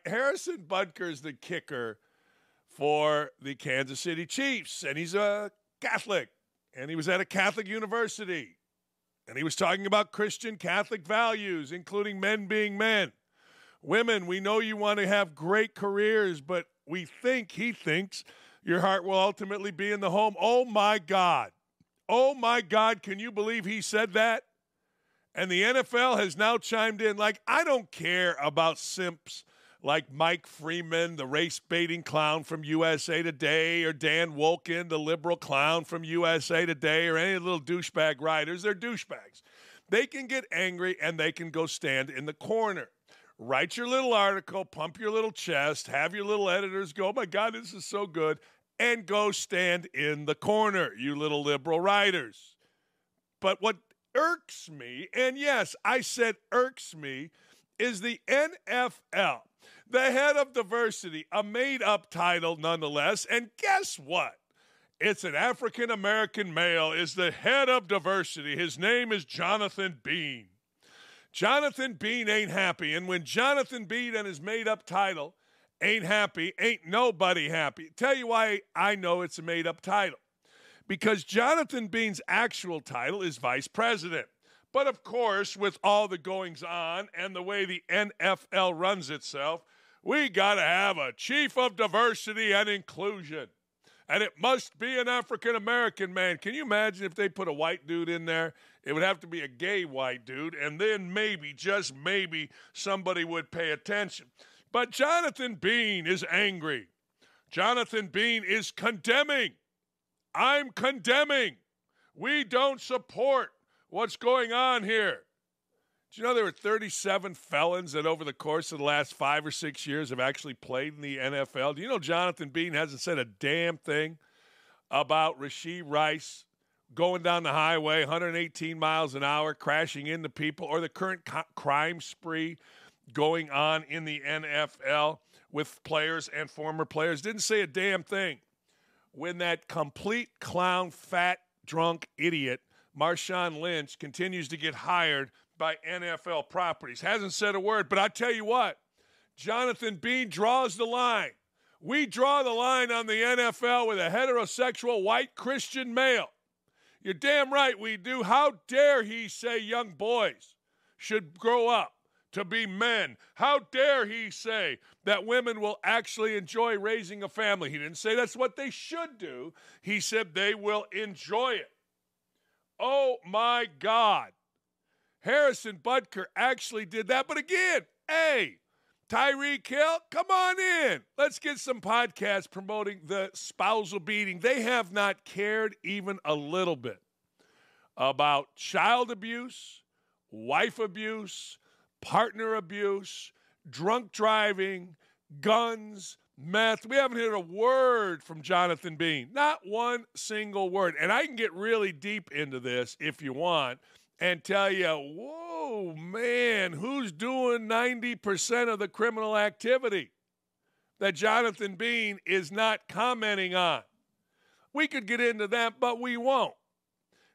Harrison Butker's the kicker for the Kansas City Chiefs, and he's a Catholic, and he was at a Catholic university, and he was talking about Christian Catholic values, including men being men. Women, we know you want to have great careers, but he thinks your heart will ultimately be in the home. Oh, my God. Oh, my God, can you believe he said that? And the NFL has now chimed in like, I don't care about simps like Mike Freeman, the race-baiting clown from USA Today, or Dan Wolken, the liberal clown from USA Today, or any of the little douchebag writers. They're douchebags. They can get angry, and they can go stand in the corner. Write your little article, pump your little chest, have your little editors go, oh, my God, this is so good, and go stand in the corner, you little liberal writers. But what irks me, and yes, I said irks me, is the NFL, the head of diversity, a made-up title nonetheless, and guess what? It's an African-American male is the head of diversity. His name is Jonathan Bean. Jonathan Bean ain't happy, and when Jonathan Bean and his made-up title ain't happy, ain't nobody happy. Tell you why I know it's a made-up title. Because Jonathan Bean's actual title is vice president. But, of course, with all the goings-on and the way the NFL runs itself, we got to have a chief of diversity and inclusion. And it must be an African-American man. Can you imagine if they put a white dude in there? It would have to be a gay white dude, and then maybe, just maybe, somebody would pay attention. But Jonathan Bean is angry. Jonathan Bean is condemning. I'm condemning. We don't support what's going on here. Do you know there were 37 felons that over the course of the last 5 or 6 years have actually played in the NFL? Do you know Jonathan Bean hasn't said a damn thing about Rashee Rice going down the highway 118 miles an hour, crashing into people, or the current crime spree going on in the NFL with players and former players? Didn't say a damn thing. When that complete clown, fat, drunk idiot, Marshawn Lynch, continues to get hired by NFL properties. Hasn't said a word, but I tell you what, Jonathan Bean draws the line. We draw the line on the NFL with a heterosexual white Christian male. You're damn right we do. How dare he say young boys should grow up to be men? How dare he say that women will actually enjoy raising a family? He didn't say that's what they should do. He said they will enjoy it. Oh, my God. Harrison Butker actually did that. But again, hey, Tyreek Hill, come on in. Let's get some podcasts promoting the spousal beating. They have not cared even a little bit about child abuse, wife abuse, partner abuse, drunk driving, guns, meth. We haven't heard a word from Jonathan Bean. Not one single word. And I can get really deep into this if you want and tell you, whoa, man, who's doing 90% of the criminal activity that Jonathan Bean is not commenting on? We could get into that, but we won't.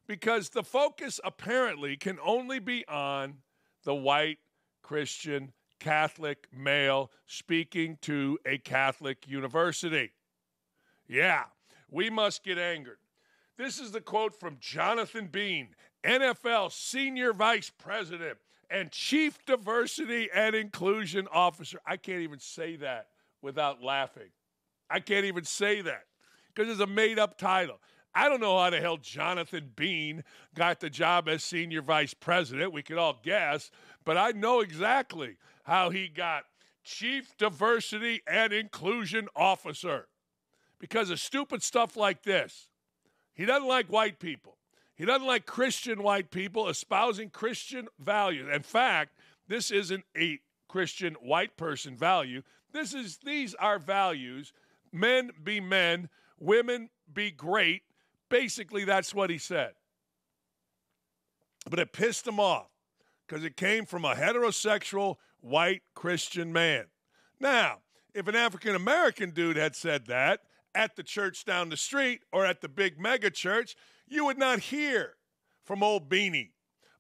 Because the focus apparently can only be on the white Christian Catholic male speaking to a Catholic university. Yeah, we must get angered. This is the quote from Jonathan Bean, NFL Senior Vice President and Chief Diversity and Inclusion Officer. I can't even say that without laughing. I can't even say that because it's a made-up title. I don't know how the hell Jonathan Bean got the job as Senior Vice President. We could all guess, but I know exactly how he got Chief Diversity and Inclusion Officer because of stupid stuff like this. He doesn't like white people. He doesn't like Christian white people espousing Christian values. In fact, this isn't a Christian white person value. These are values. Men be men, women be great. Basically, that's what he said. But it pissed him off because it came from a heterosexual white Christian man. Now, if an African-American dude had said that at the church down the street or at the big mega church, you would not hear from old Beanie.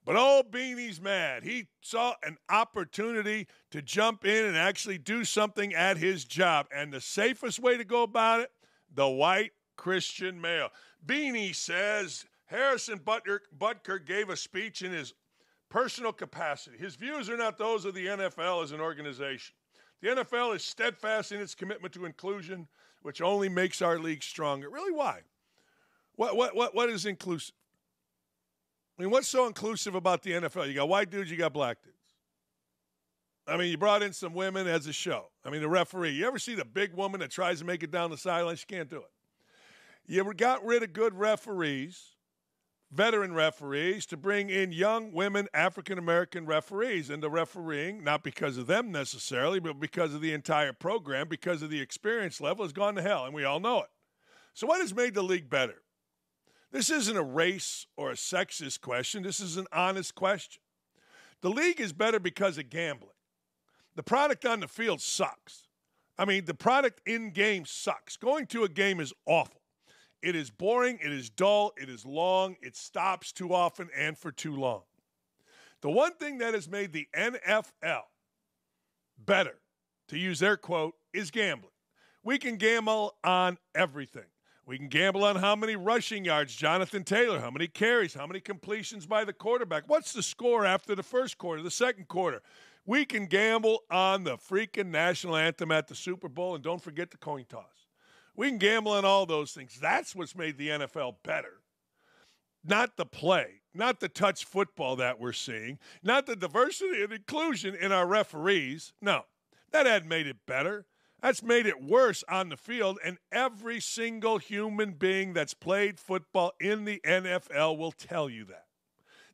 But old Beanie's mad. He saw an opportunity to jump in and actually do something at his job. And the safest way to go about it, the white Christian male. Beanie says Harrison Butker gave a speech in his personal capacity. His views are not those of the NFL as an organization. The NFL is steadfast in its commitment to inclusion, which only makes our league stronger. Really, why? What is inclusive? I mean, what's so inclusive about the NFL? You got white dudes, you got black dudes. I mean, you brought in some women as a show. I mean, the referee. You ever see the big woman that tries to make it down the sideline? She can't do it. You got rid of good referees, veteran referees, to bring in young women, African-American referees into refereeing, not because of them necessarily, but because of the entire program, because of the experience level, has gone to hell, and we all know it. So what has made the league better? This isn't a race or a sexist question. This is an honest question. The league is better because of gambling. The product on the field sucks. I mean, the product in-game sucks. Going to a game is awful. It is boring. It is dull. It is long. It stops too often and for too long. The one thing that has made the NFL better, to use their quote, is gambling. We can gamble on everything. We can gamble on how many rushing yards Jonathan Taylor, how many carries, how many completions by the quarterback. What's the score after the first quarter, the second quarter? We can gamble on the freaking national anthem at the Super Bowl, and don't forget the coin toss. We can gamble on all those things. That's what's made the NFL better. Not the play, not the touch football that we're seeing, not the diversity and inclusion in our referees. No, that hadn't made it better. That's made it worse on the field, and every single human being that's played football in the NFL will tell you that.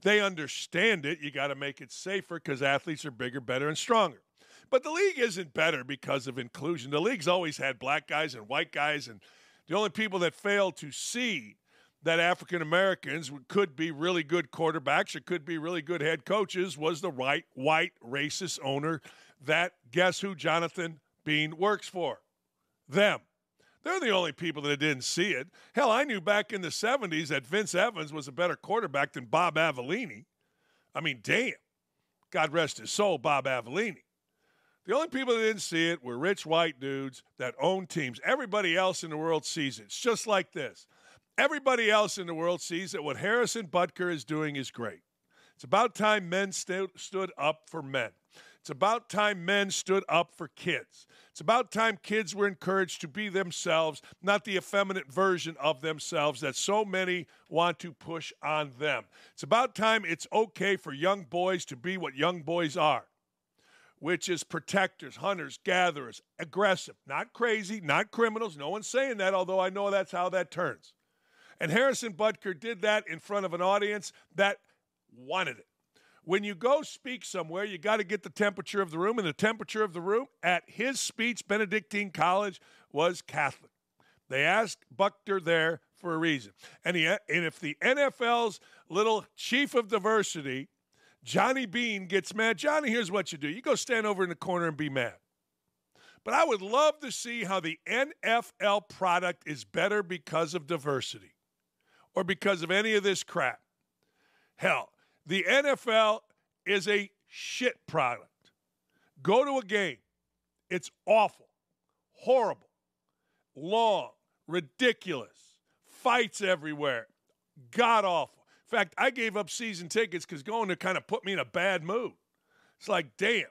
They understand it. You got to make it safer because athletes are bigger, better, and stronger. But the league isn't better because of inclusion. The league's always had black guys and white guys, and the only people that fail to see that African Americans could be really good quarterbacks or could be really good head coaches was the white racist owner that, guess who Jonathan Bean works for? Them. They're the only people that didn't see it. Hell, I knew back in the 70s that Vince Evans was a better quarterback than Bob Avellini. I mean, damn. God rest his soul, Bob Avellini. The only people that didn't see it were rich white dudes that own teams. Everybody else in the world sees it. It's just like this. Everybody else in the world sees that what Harrison Butker is doing is great. It's about time men stood up for men. It's about time men stood up for kids. It's about time kids were encouraged to be themselves, not the effeminate version of themselves that so many want to push on them. It's about time it's okay for young boys to be what young boys are, which is protectors, hunters, gatherers, aggressive, not crazy, not criminals. No one's saying that, although I know that's how that turns. And Harrison Butker did that in front of an audience that wanted it. When you go speak somewhere, you got to get the temperature of the room, and the temperature of the room at his speech, Benedictine College, was Catholic. They asked Butker there for a reason. And if the NFL's little chief of diversity, Johnny Bean, gets mad, Johnny, here's what you do. You go stand over in the corner and be mad. But I would love to see how the NFL product is better because of diversity or because of any of this crap. Hell, the NFL is a shit product. Go to a game. It's awful, horrible, long, ridiculous, fights everywhere, god-awful. In fact, I gave up season tickets because going to kind of put me in a bad mood. It's like, damn.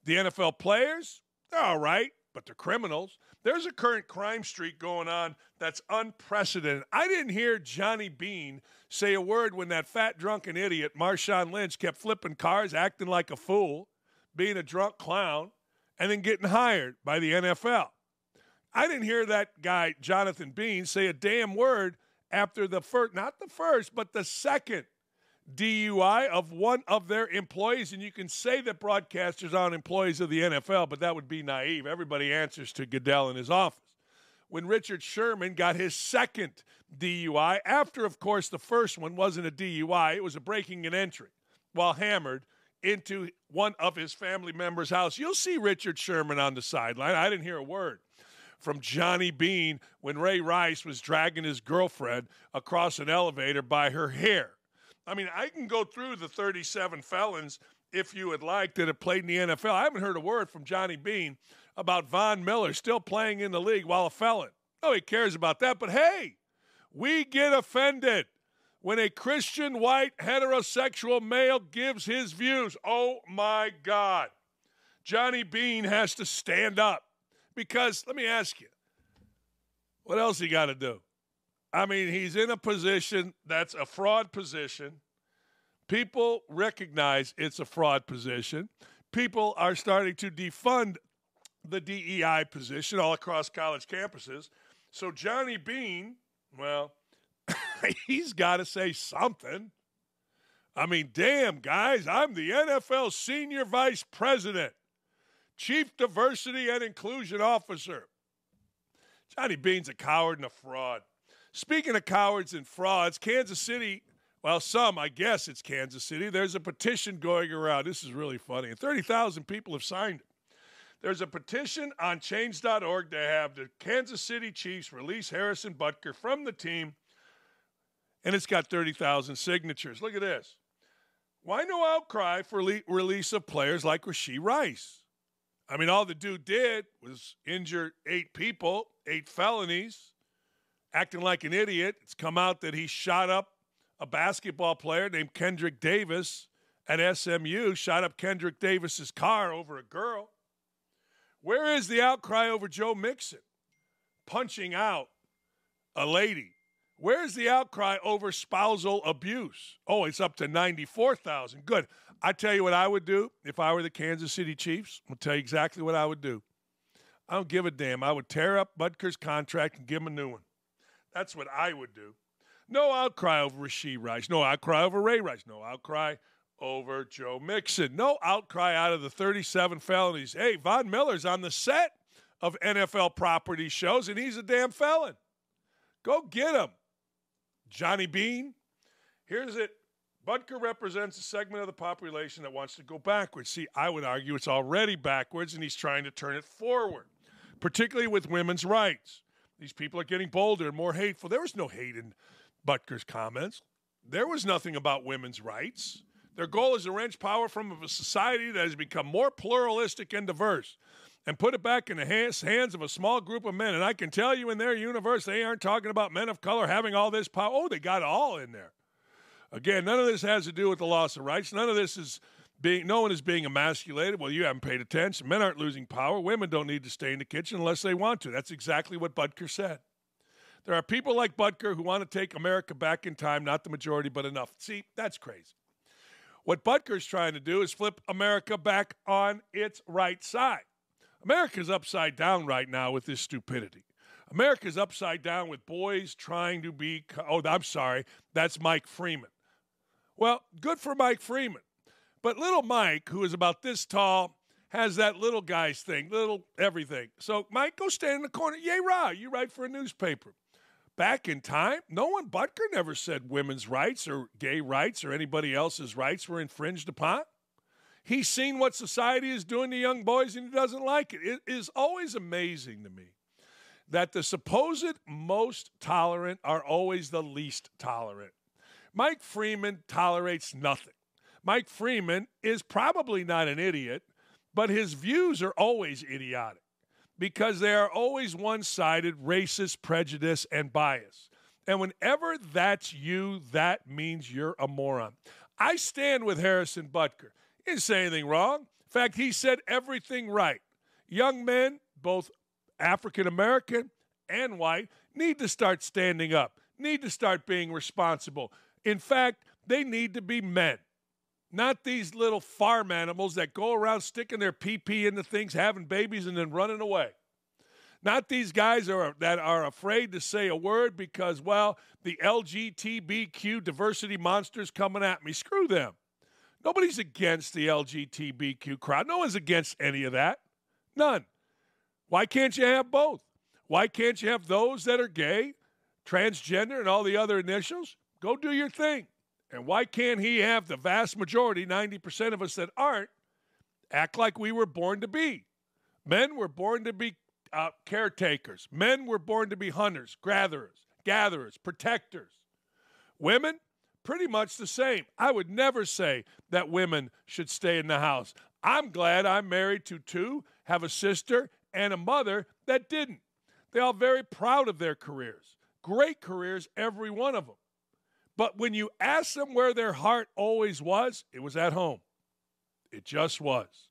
The NFL players, they're all right, but they're criminals. There's a current crime streak going on that's unprecedented. I didn't hear Johnny Bean say a word when that fat, drunken idiot, Marshawn Lynch, kept flipping cars, acting like a fool, being a drunk clown, and then getting hired by the NFL. I didn't hear that guy, Jonathan Bean, say a damn word after the first, not the first, but the second DUI of one of their employees. And you can say that broadcasters aren't employees of the NFL, but that would be naive. Everybody answers to Goodell in his office. When Richard Sherman got his second DUI, after, of course, the first one wasn't a DUI, it was a breaking and entry while hammered into one of his family members' house. You'll see Richard Sherman on the sideline. I didn't hear a word from Johnny Bean when Ray Rice was dragging his girlfriend across an elevator by her hair. I mean, I can go through the 37 felons if you would like that have played in the NFL. I haven't heard a word from Johnny Bean about Von Miller still playing in the league while a felon. No, he cares about that. But hey, we get offended when a Christian white heterosexual male gives his views. Oh my God. Johnny Bean has to stand up because, let me ask you, what else he got to do? I mean, he's in a position that's a fraud position. People recognize it's a fraud position. People are starting to defund the DEI position all across college campuses. So Johnny Bean, well, he's got to say something. I mean, damn, guys, I'm the NFL Senior Vice President, Chief Diversity and Inclusion Officer. Johnny Bean's a coward and a fraud. Speaking of cowards and frauds, Kansas City, well, I guess it's Kansas City. There's a petition going around. This is really funny. And 30,000 people have signed it. There's a petition on change.org to have the Kansas City Chiefs release Harrison Butker from the team, and it's got 30,000 signatures. Look at this. Why no outcry for release of players like Rashee Rice? I mean, all the dude did was injure 8 people, 8 felonies, acting like an idiot. It's come out that he shot up a basketball player named Kendrick Davis at SMU, shot up Kendrick Davis's car over a girl. Where is the outcry over Joe Mixon punching out a lady? Where's the outcry over spousal abuse? Oh, it's up to 94,000. Good. I tell you what I would do if I were the Kansas City Chiefs. I'll tell you exactly what I would do. I don't give a damn. I would tear up Butker's contract and give him a new one. That's what I would do. No outcry over Rashee Rice. No outcry over Ray Rice. No outcry over Joe Mixon. No outcry out of the 37 felonies. Hey, Von Miller's on the set of NFL property shows, and he's a damn felon. Go get him. Johnny Bean. Here's it. Butker represents a segment of the population that wants to go backwards. See, I would argue it's already backwards, and he's trying to turn it forward, particularly with women's rights. These people are getting bolder and more hateful. There was no hate in Butker's comments. There was nothing about women's rights. Their goal is to wrench power from a society that has become more pluralistic and diverse and put it back in the hands of a small group of men. And I can tell you in their universe, they aren't talking about men of color having all this power. Oh, they got it all in there. Again, none of this has to do with the loss of rights. None of this is no one is being emasculated. Well, you haven't paid attention. Men aren't losing power. Women don't need to stay in the kitchen unless they want to. That's exactly what Butker said. There are people like Butker who want to take America back in time, not the majority, but enough. See, that's crazy. What Butker's trying to do is flip America back on its right side. America's upside down right now with this stupidity. America's upside down with boys trying to be, that's Mike Freeman. Well, good for Mike Freeman. But little Mike, who is about this tall, has that little guy's thing, little everything. So, Mike, go stand in the corner. Yay, rah, you write for a newspaper. Back in time, Butker never said women's rights or gay rights or anybody else's rights were infringed upon. He's seen what society is doing to young boys, and he doesn't like it. It is always amazing to me that the supposed most tolerant are always the least tolerant. Mike Freeman tolerates nothing. Mike Freeman is probably not an idiot, but his views are always idiotic because they are always one-sided, racist, prejudice, and bias. And whenever that's you, that means you're a moron. I stand with Harrison Butker. He didn't say anything wrong. In fact, he said everything right. Young men, both African-American and white, need to start standing up, need to start being responsible. In fact, they need to be men. Not these little farm animals that go around sticking their pee-pee into things, having babies, and then running away. Not these guys that are afraid to say a word because, well, the LGBTQ diversity monster's coming at me. Screw them. Nobody's against the LGBTQ crowd. No one's against any of that. None. Why can't you have both? Why can't you have those that are gay, transgender, and all the other initials? Go do your thing. And why can't he have the vast majority, 90% of us that aren't, act like we were born to be? Men were born to be caretakers. Men were born to be hunters, gatherers, protectors. Women, pretty much the same. I would never say that women should stay in the house. I'm glad I'm married to two, have a sister and a mother that didn't. They're all very proud of their careers. Great careers, every one of them. But when you ask them where their heart always was, it was at home. It just was.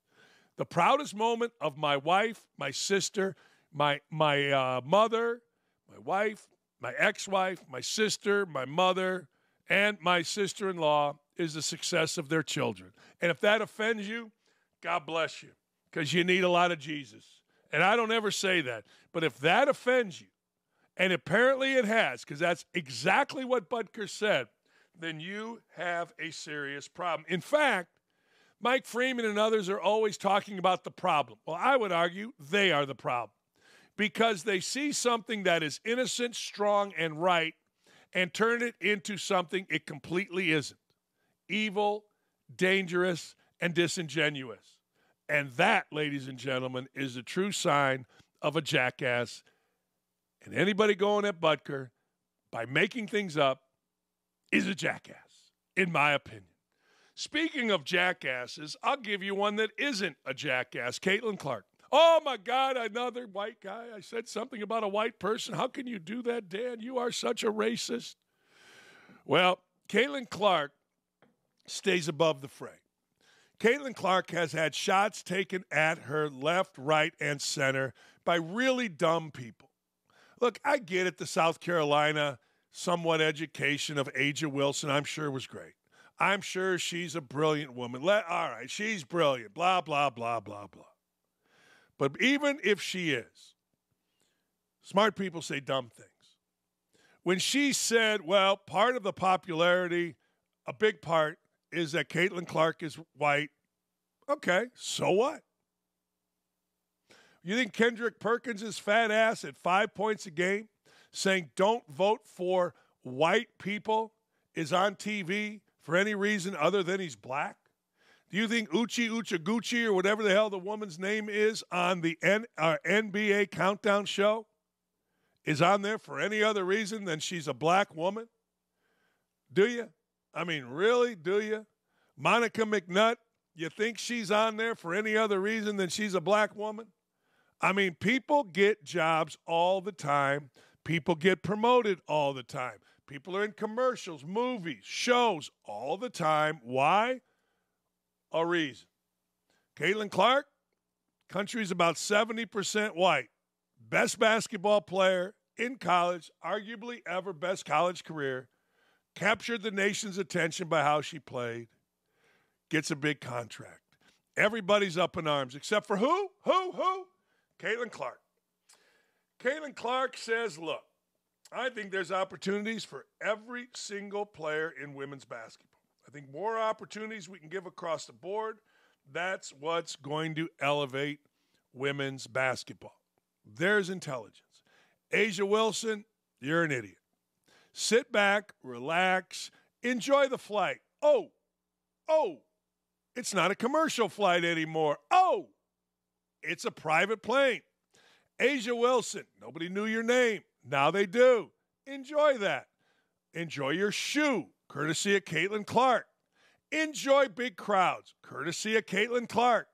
The proudest moment of my wife, my sister, my mother, my wife, my ex-wife, my sister, my mother, and my sister-in-law is the success of their children. And if that offends you, God bless you, because you need a lot of Jesus. And I don't ever say that. But if that offends you, and apparently it has, because that's exactly what Butker said, then you have a serious problem. In fact, Mike Freeman and others are always talking about the problem. Well, I would argue they are the problem, because they see something that is innocent, strong, and right and turn it into something it completely isn't. Evil, dangerous, and disingenuous. And that, ladies and gentlemen, is the true sign of a jackass. And anybody going at Butker by making things up is a jackass, in my opinion. Speaking of jackasses, I'll give you one that isn't a jackass, Caitlin Clark. Oh, my God, another white guy. I said something about a white person. How can you do that, Dan? You are such a racist. Well, Caitlin Clark stays above the fray. Caitlin Clark has had shots taken at her left, right, and center by really dumb people. Look, I get it. The South Carolina somewhat education of Aja Wilson, I'm sure, was great. I'm sure she's a brilliant woman. All right, she's brilliant, blah, blah, blah, blah, blah. But even if she is, smart people say dumb things. When she said, well, part of the popularity, a big part, is that Caitlin Clark is white. Okay, so what? You think Kendrick Perkins' fat ass at 5 points a game saying don't vote for white people is on TV for any reason other than he's black? Do you think Uchi Uchaguchi or whatever the hell the woman's name is on the NBA Countdown show is on there for any other reason than she's a black woman? Do you? I mean, really, do you? Monica McNutt, you think she's on there for any other reason than she's a black woman? I mean, people get jobs all the time. People get promoted all the time. People are in commercials, movies, shows all the time. Why? A reason. Caitlin Clark, country's about 70% white. Best basketball player in college, arguably ever, best college career. Captured the nation's attention by how she played. Gets a big contract. Everybody's up in arms, except for who? Caitlin Clark. Caitlin Clark says, look, I think there's opportunities for every single player in women's basketball. I think more opportunities we can give across the board. That's what's going to elevate women's basketball. There's intelligence. Aja Wilson, you're an idiot. Sit back, relax, enjoy the flight. Oh, it's not a commercial flight anymore. Oh, it's a private plane. Aja Wilson, nobody knew your name. Now they do. Enjoy that. Enjoy your shoe, courtesy of Caitlin Clark. Enjoy big crowds, courtesy of Caitlin Clark.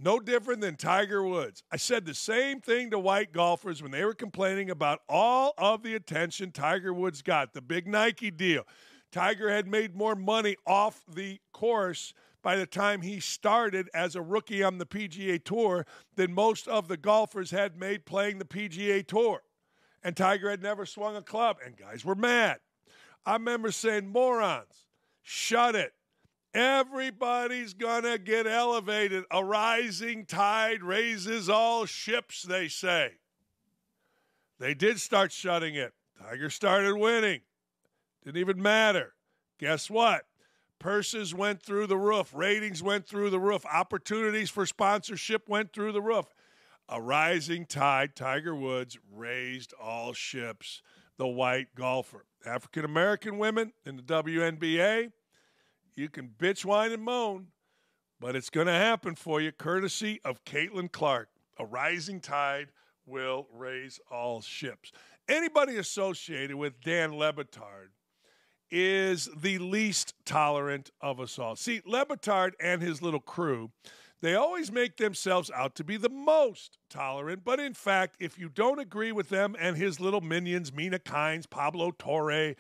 No different than Tiger Woods. I said the same thing to white golfers when they were complaining about all of the attention Tiger Woods got, the big Nike deal. Tiger had made more money off the course by the time he started as a rookie on the PGA Tour than most of the golfers had made playing the PGA Tour. And Tiger had never swung a club, and guys were mad. I remember saying, morons, shut it. Everybody's going to get elevated. A rising tide raises all ships, they say. They did start shutting it. Tiger started winning. Didn't even matter. Guess what? Purses went through the roof. Ratings went through the roof. Opportunities for sponsorship went through the roof. A rising tide, Tiger Woods, raised all ships. The white golfer. African-American women in the WNBA, you can bitch, whine, and moan, but it's going to happen for you, courtesy of Caitlin Clark. A rising tide will raise all ships. Anybody associated with Dan Le Batard is the least tolerant of us all. See, Le Batard and his little crew, they always make themselves out to be the most tolerant, but in fact, if you don't agree with them and his little minions, Mina Kimes, Pablo Torre,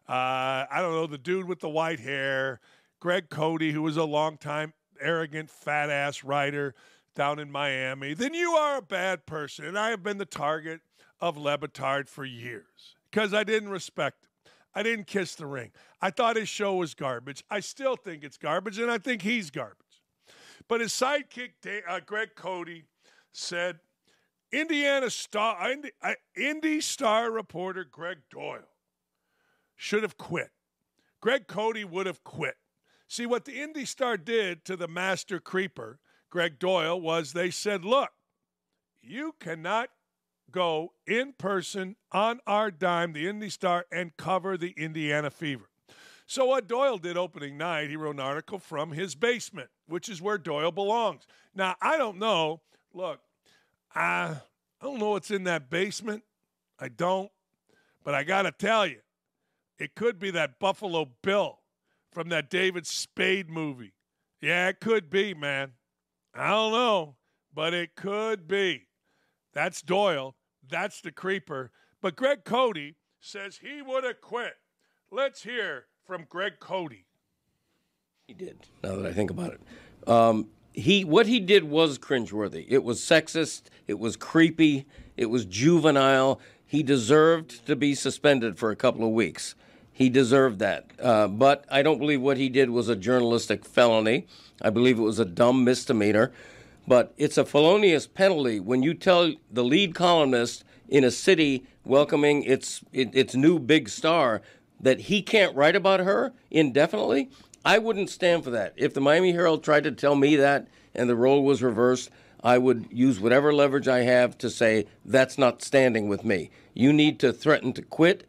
I don't know, the dude with the white hair, Gregg Cote, who was a long-time arrogant, fat-ass writer down in Miami, then you are a bad person. And I have been the target of Le Batard for years because I didn't respect him. I didn't kiss the ring. I thought his show was garbage. I still think it's garbage, and I think he's garbage. But his sidekick, Gregg Cote, said Indy Star reporter Gregg Doyel should have quit. Gregg Cote would have quit. See, what the Indy Star did to the master creeper, Gregg Doyel, was they said, look, you cannot go in person on our dime, the Indy Star, and cover the Indiana Fever. So what Doyel did opening night, he wrote an article from his basement, which is where Doyel belongs. Now, I don't know. Look, I don't know what's in that basement. I don't. But I got to tell you, it could be that Buffalo Bill from that David Spade movie. Yeah, it could be, man. I don't know, but it could be. That's Doyel. That's the creeper. But Gregg Cote says he would have quit. Let's hear from Gregg Cote. He did, now that I think about it. What he did was cringeworthy. It was sexist. It was creepy. It was juvenile. He deserved to be suspended for a couple of weeks. He deserved that. But I don't believe what he did was a journalistic felony. I believe it was a dumb misdemeanor. But it's a felonious penalty when you tell the lead columnist in a city welcoming its new big star that he can't write about her indefinitely. I wouldn't stand for that. If the Miami Herald tried to tell me that and the role was reversed, I would use whatever leverage I have to say that's not standing with me. You need to threaten to quit.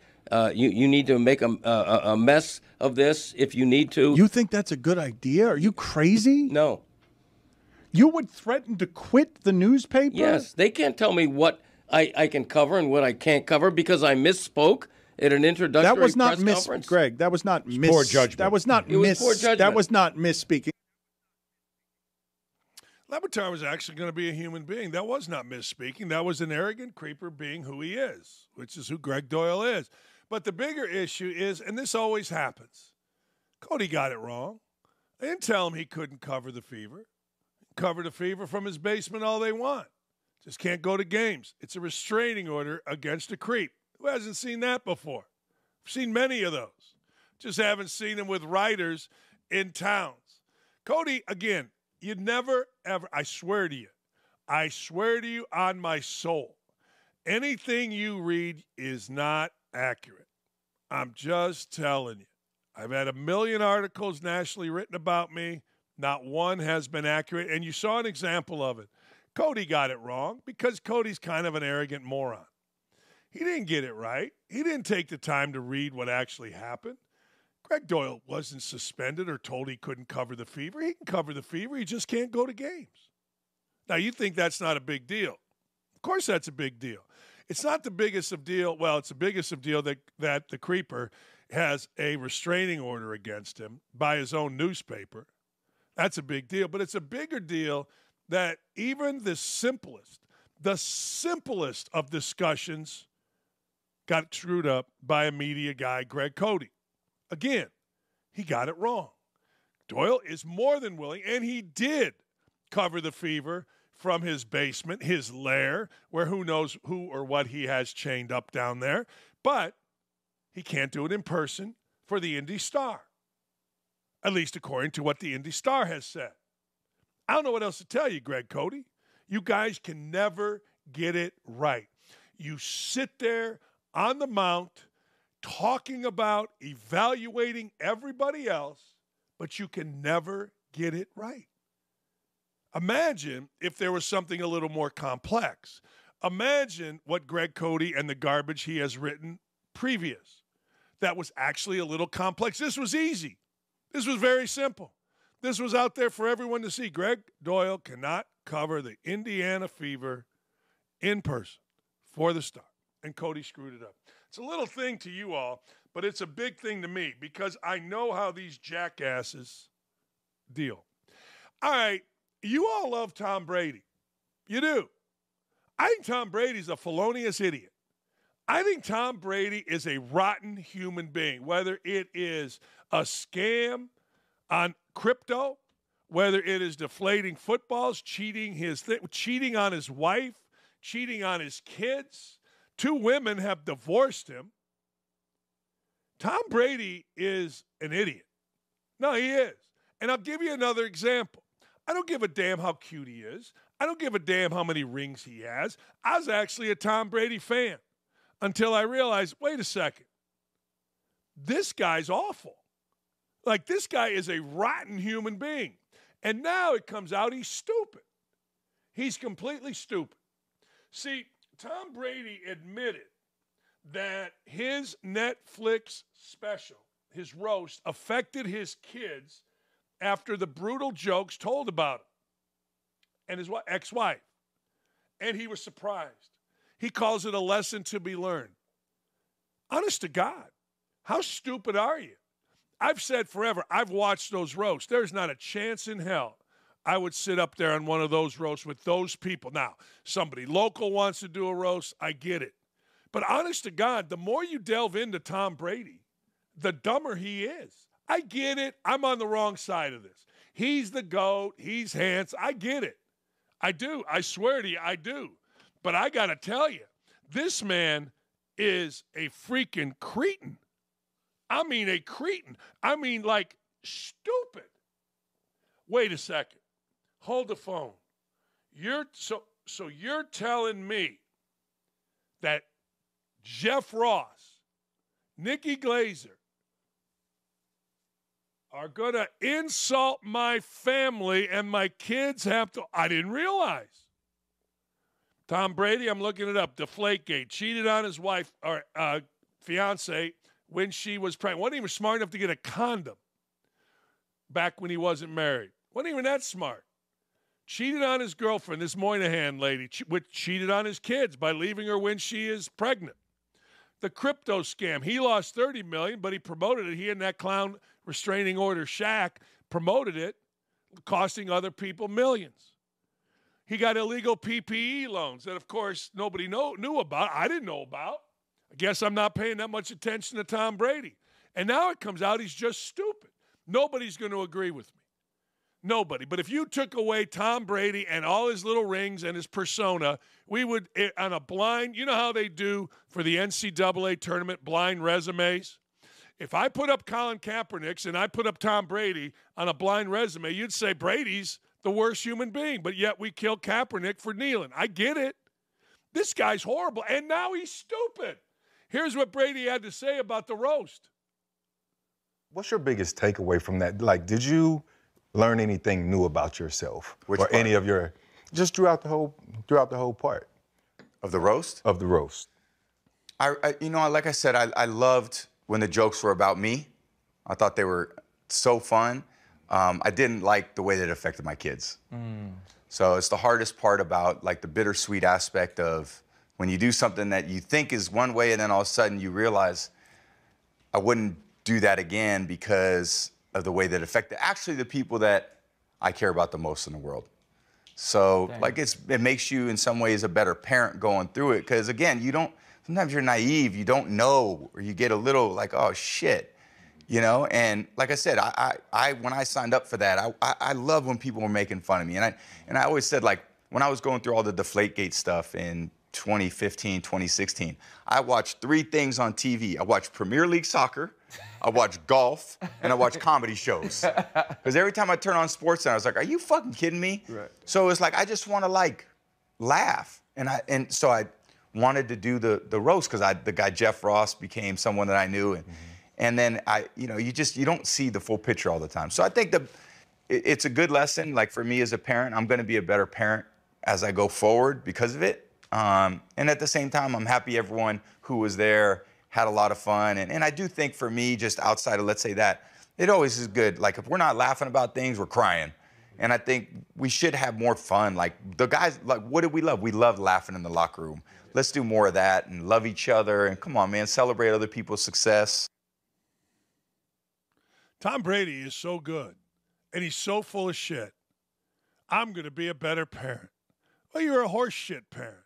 You need to make a mess of this if you need to. You think that's a good idea? Are you crazy? No. You would threaten to quit the newspaper? Yes. They can't tell me what I can cover and what I can't cover because I misspoke at an introductory press conference. Greg, that was not poor judgment. That was not poor judgment. That was not misspeaking. Le Batard was actually going to be a human being. That was not misspeaking. That was an arrogant creeper being who he is, which is who Gregg Doyel is. But the bigger issue is, and this always happens, Cote got it wrong. They didn't tell him he couldn't cover the Fever. Cover the Fever from his basement all they want. Just can't go to games. It's a restraining order against a creep. Who hasn't seen that before? I've seen many of those. Just haven't seen them with writers in towns. Cote, again, you never, ever, I swear to you on my soul, anything you read is not accurate. I'm just telling you. I've had 1 million articles nationally written about me. Not one has been accurate, and you saw an example of it. Cote got it wrong because Cody's kind of an arrogant moron. He didn't get it right. He didn't take the time to read what actually happened. Gregg Doyel wasn't suspended or told he couldn't cover the Fever. He can cover the Fever. He just can't go to games. Now, you think that's not a big deal. Of course that's a big deal. It's not the biggest of deal. Well, it's the biggest of deal that the creeper has a restraining order against him by his own newspaper. That's a big deal. But it's a bigger deal that even the simplest of discussions got screwed up by a media guy, Gregg Cote. Again, he got it wrong. Doyel is more than willing, and he did cover the Fever from his basement, his lair, where who knows who or what he has chained up down there. But he can't do it in person for the Indy Star, at least according to what the Indy Star has said. I don't know what else to tell you, Gregg Cote. You guys can never get it right. You sit there on the mount talking about evaluating everybody else, but you can never get it right. Imagine if there was something a little more complex. Imagine what Gregg Cote and the garbage he has written previous. That was actually a little complex. This was easy. This was very simple. This was out there for everyone to see. Gregg Doyel cannot cover the Indiana Fever in person for the Star. And Cote screwed it up. It's a little thing to you all, but it's a big thing to me because I know how these jackasses deal. All right, you all love Tom Brady. You do. I think Tom Brady's a felonious idiot. I think Tom Brady is a rotten human being, whether it is a scam on crypto, whether it is deflating footballs, cheating on his wife, cheating on his kids. 2 women have divorced him. Tom Brady is an idiot. No, he is. And I'll give you another example. I don't give a damn how cute he is. I don't give a damn how many rings he has. I was actually a Tom Brady fan until I realized, wait a second, this guy's awful. Like, this guy is a rotten human being. And now it comes out he's stupid. He's completely stupid. See, Tom Brady admitted that his Netflix special, his roast, affected his kids after the brutal jokes told about him and his ex-wife. And he was surprised. He calls it a lesson to be learned. Honest to God, how stupid are you? I've said forever, I've watched those roasts. There's not a chance in hell I would sit up there on one of those roasts with those people. Now, somebody local wants to do a roast, I get it. But honest to God, the more you delve into Tom Brady, the dumber he is. I get it. I'm on the wrong side of this. He's the GOAT. He's handsome. I get it. I do. I swear to you, I do. But I got to tell you, this man is a freaking cretin. I mean a cretin. I mean like stupid. Wait a second. Hold the phone. So you're telling me that Jeff Ross, Nikki Glazer are going to insult my family and my kids have to. I didn't realize. Tom Brady, I'm looking it up. Deflategate. Cheated on his wife or fiance when she was pregnant. Wasn't even smart enough to get a condom back when he wasn't married. Wasn't even that smart. Cheated on his girlfriend, this Moynihan lady, cheated on his kids by leaving her when she is pregnant. The crypto scam. He lost $30 million, but he promoted it. He and that clown restraining order Shaq promoted it, costing other people millions. He got illegal PPE loans that, of course, nobody knew about. I didn't know about. I guess I'm not paying that much attention to Tom Brady. And now it comes out he's just stupid. Nobody's going to agree with me. Nobody. But if you took away Tom Brady and all his little rings and his persona, we would, on a blind, you know how they do for the NCAA tournament, blind resumes? If I put up Colin Kaepernick's and I put up Tom Brady on a blind resume, you'd say Brady's the worst human being, but yet we kill Kaepernick for kneeling. I get it. This guy's horrible, and now he's stupid. Here's what Brady had to say about the roast. What's your biggest takeaway from that? Like, did you learn anything new about yourself? Which or part? Any of your, just throughout the whole part Of the roast? of the roast? I like I said, I loved when the jokes were about me. I thought they were so fun. I didn't like the way that it affected my kids. So it's the hardest part about like the bittersweet aspect of when you do something that you think is one way and then all of a sudden you realize I wouldn't do that again because of the way that it affected actually the people that I care about the most in the world. So like it makes you in some ways a better parent going through it because again, sometimes you're naive, you don't know, or you get a little like, oh shit, and like I said, I when I signed up for that, I love when people were making fun of me. And I always said like when I was going through all the Deflategate stuff in 2015, 2016, I watched 3 things on TV. I watched Premier League soccer, I watched golf, and I watched comedy shows. Because every time I turn on SportsCenter, I was like, are you fucking kidding me? Right. So it's like, I just want to like laugh. And so I wanted to do the roast because the guy Jeff Ross became someone that I knew. And then you don't see the full picture all the time. So I think it's a good lesson. Like for me as a parent, I'm going to be a better parent as I go forward because of it. And at the same time, I'm happy everyone who was there had a lot of fun. And I do think for me, just outside of, let's say that, it always is good. Like if we're not laughing about things, we're crying. And I think we should have more fun. Like the guys, like what did we love? We loved laughing in the locker room. Let's do more of that and love each other. And come on, man, celebrate other people's success. Tom Brady is so good, and he's so full of shit. I'm going to be a better parent. Well, you're a horse shit parent.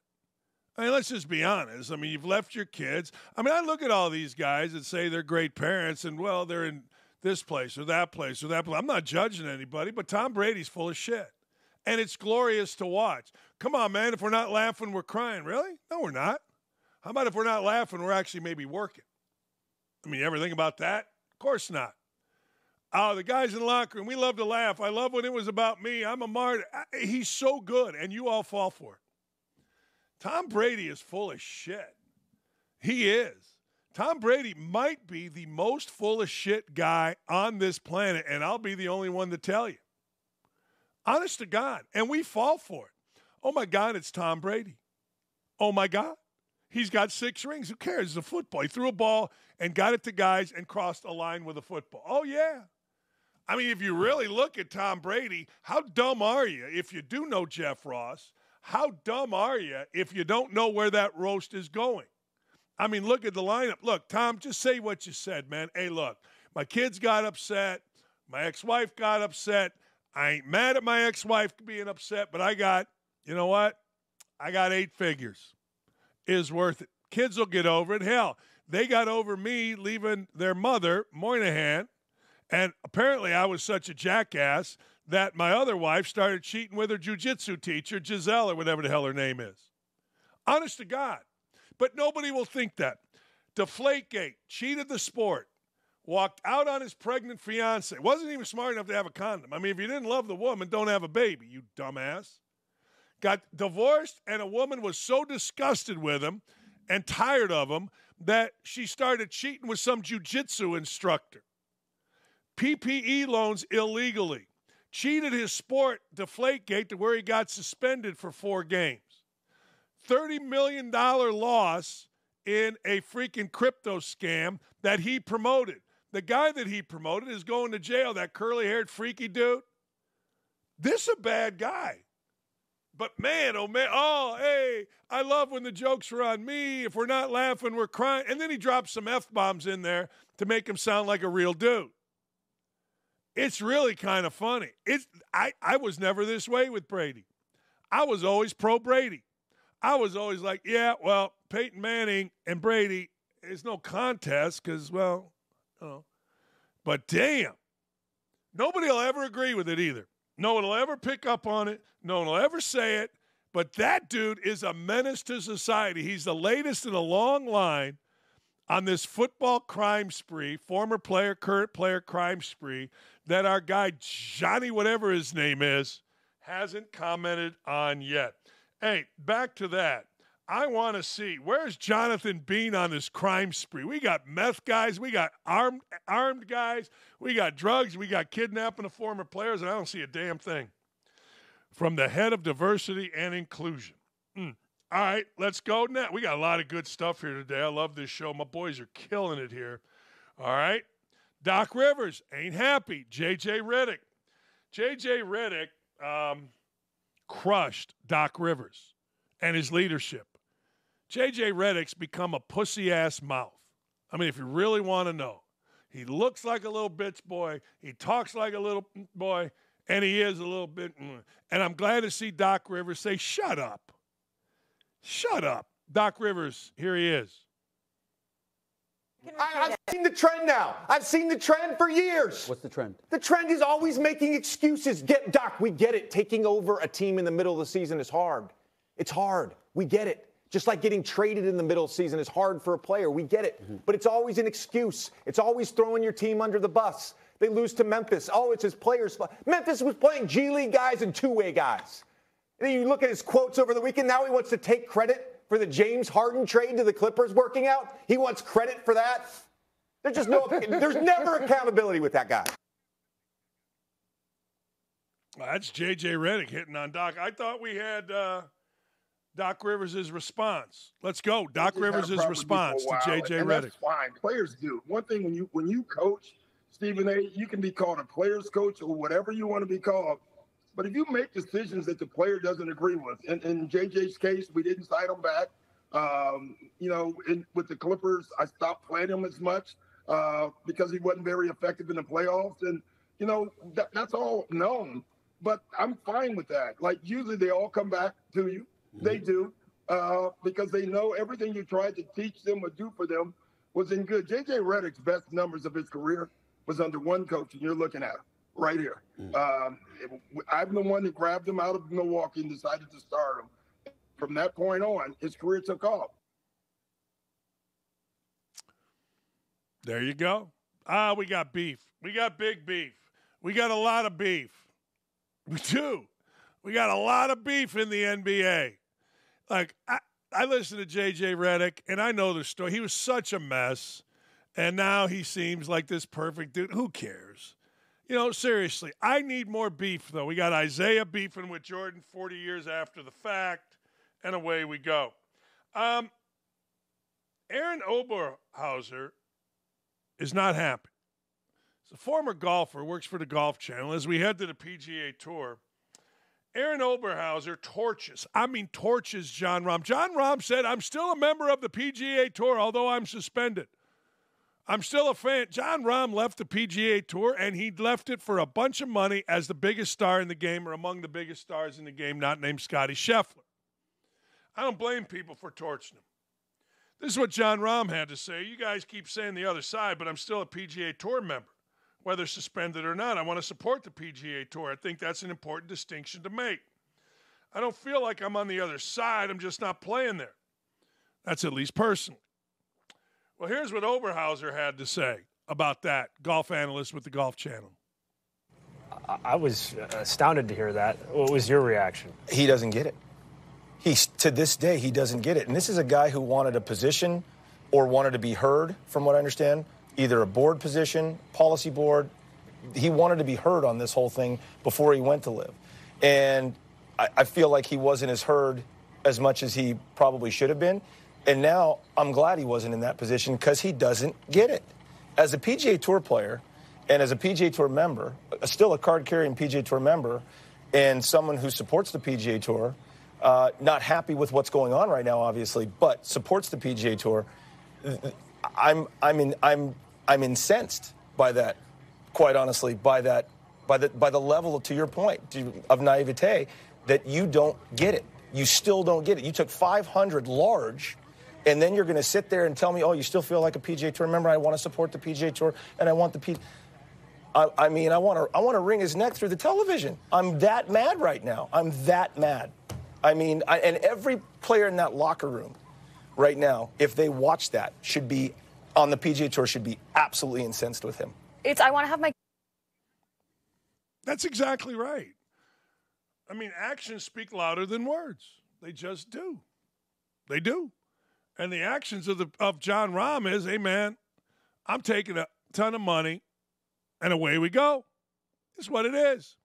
I mean, let's just be honest. I mean, you've left your kids. I mean, I look at all these guys that say they're great parents, and, well, they're in this place or that place or that place. I'm not judging anybody, but Tom Brady's full of shit. And it's glorious to watch. Come on, man. If we're not laughing, we're crying. Really? No, we're not. How about if we're not laughing, we're actually maybe working? I mean, you ever think about that? Of course not. Oh, the guys in the locker room, we love to laugh. I love when it was about me. I'm a martyr. He's so good, and you all fall for it. Tom Brady is full of shit. He is. Tom Brady might be the most full of shit guy on this planet, and I'll be the only one to tell you. Honest to God. And we fall for it. Oh, my God, it's Tom Brady. Oh, my God. He's got 6 rings. Who cares? It's a football. He threw a ball and got it to guys and crossed a line with a football. Oh, yeah. I mean, if you really look at Tom Brady, how dumb are you if you do know Jeff Ross? How dumb are you if you don't know where that roast is going? I mean, look at the lineup. Look, Tom, just say what you said, man. Hey, look, my kids got upset. My ex-wife got upset. I ain't mad at my ex-wife being upset, but you know what? I got 8 figures. Is worth it. Kids will get over it. Hell, they got over me leaving their mother, Moynihan, and apparently I was such a jackass that my other wife started cheating with her jiu-jitsu teacher, Giselle, or whatever the hell her name is. Honest to God. But nobody will think that. Deflategate, cheated the sport, walked out on his pregnant fiance. Wasn't even smart enough to have a condom. I mean, if you didn't love the woman, don't have a baby, you dumbass. Got divorced, and a woman was so disgusted with him and tired of him that she started cheating with some jiu-jitsu instructor. PPE loans illegally. Cheated his sport, Deflategate, to where he got suspended for 4 games. $30 million loss in a freaking crypto scam that he promoted. The guy that he promoted is going to jail, that curly-haired freaky dude. This a bad guy. But man, oh man, oh, hey, I love when the jokes are on me. If we're not laughing, we're crying. And then he drops some F-bombs in there to make him sound like a real dude. It's really kind of funny. I was never this way with Brady. I was always pro-Brady. I was always like, yeah, well, Peyton Manning and Brady, it's no contest because, well, but damn, nobody will ever agree with it either. No one will ever pick up on it. No one will ever say it. But that dude is a menace to society. He's the latest in a long line on this football crime spree, former player, current player crime spree, that our guy, Johnny, whatever his name is, hasn't commented on yet. Hey, back to that. I want to see, where's Jonathan Bean on this crime spree? We got meth guys. We got armed guys. We got drugs. We got kidnapping of former players, and I don't see a damn thing from the head of diversity and inclusion. All right, let's go now. We got a lot of good stuff here today. I love this show. My boys are killing it here. All right. Doc Rivers ain't happy. J.J. Redick. J.J. Redick crushed Doc Rivers and his leadership. J.J. Redick's become a pussy-ass mouth. I mean, if you really want to know. He looks like a little bitch boy. He talks like a little boy. And he is a little bit. And I'm glad to see Doc Rivers say, shut up. Shut up. Doc Rivers, here he is. I've seen the trend now. I've seen the trend for years. What's the trend? The trend is always making excuses. Doc, we get it. Taking over a team in the middle of the season is hard. It's hard. We get it. Just like getting traded in the middle of the season is hard for a player. We get it. But it's always an excuse. It's always throwing your team under the bus. They lose to Memphis. Oh, it's his players' fault. Memphis was playing G League guys and two-way guys. And then you look at his quotes over the weekend. Now he wants to take credit for the James Harden trade to the Clippers working out. He wants credit for that. There's never accountability with that guy. That's J.J. Redick hitting on Doc. I thought we had Doc Rivers' response. Let's go. Doc Rivers' response to J.J. Redick. That's fine. Players do. One thing, when you coach, Stephen A., you can be called a player's coach or whatever you want to be called. But if you make decisions that the player doesn't agree with, in J.J.'s case, we didn't cite him back. With the Clippers, I stopped playing him as much. because he wasn't very effective in the playoffs. And, you know, that's all known. But I'm fine with that. Like, usually they all come back to you. They do, because they know everything you tried to teach them or do for them was in good. J.J. Redick's best numbers of his career was under one coach, and you're looking at him right here. I'm the one that grabbed him out of Milwaukee and decided to start him. From that point on, his career took off. There you go. We got beef. We got big beef. We got a lot of beef. We do. We got a lot of beef in the NBA. Like, I listened to J.J. Redick, and I know the story. He was such a mess, and now he seems like this perfect dude. Who cares? You know, seriously, I need more beef, though. We got Isaiah beefing with Jordan 40 years after the fact, and away we go. Aaron Oberhauser is not happy. He's a former golfer, works for the Golf Channel. As we head to the PGA Tour, Aaron Oberhauser torches Jon Rahm. Jon Rahm said, I'm still a member of the PGA Tour, although I'm suspended. I'm still a fan. Jon Rahm left the PGA Tour, and he left it for a bunch of money as the biggest star in the game, or among the biggest stars in the game, not named Scotty Scheffler. I don't blame people for torching him. This is what Jon Rahm had to say. You guys keep saying the other side, but I'm still a PGA Tour member. Whether suspended or not, I want to support the PGA Tour. I think that's an important distinction to make. I don't feel like I'm on the other side. I'm just not playing there. That's at least personally. Well, here's what Oberhauser had to say about that, golf analyst with the Golf Channel. I was astounded to hear that. What was your reaction? He doesn't get it. To this day, he doesn't get it. And this is a guy who wanted a position or wanted to be heard, from what I understand. Either a board position, policy board. He wanted to be heard on this whole thing before he went to live. And I feel like he wasn't as heard as much as he probably should have been. And now I'm glad he wasn't in that position because he doesn't get it. As a PGA Tour player and as a PGA Tour member, still a card-carrying PGA Tour member, and someone who supports the PGA Tour, not happy with what's going on right now, obviously, but supports the PGA Tour, I'm incensed by that, quite honestly, by the level, to your point, of naivete, that you don't get it. You still don't get it. You took 500 large, and then you're going to sit there and tell me, oh, you still feel like a PGA Tour member? I want to support the PGA Tour, and I want the I want to wring his neck through the television. I'm that mad right now. I'm that mad. And every player in that locker room right now, if they watch that, should be on the PGA Tour, should be absolutely incensed with him. I want to have my... That's exactly right. I mean, actions speak louder than words. They just do. They do. And the actions of Jon Rahm is, hey, man, I'm taking a ton of money, and away we go. It's what it is.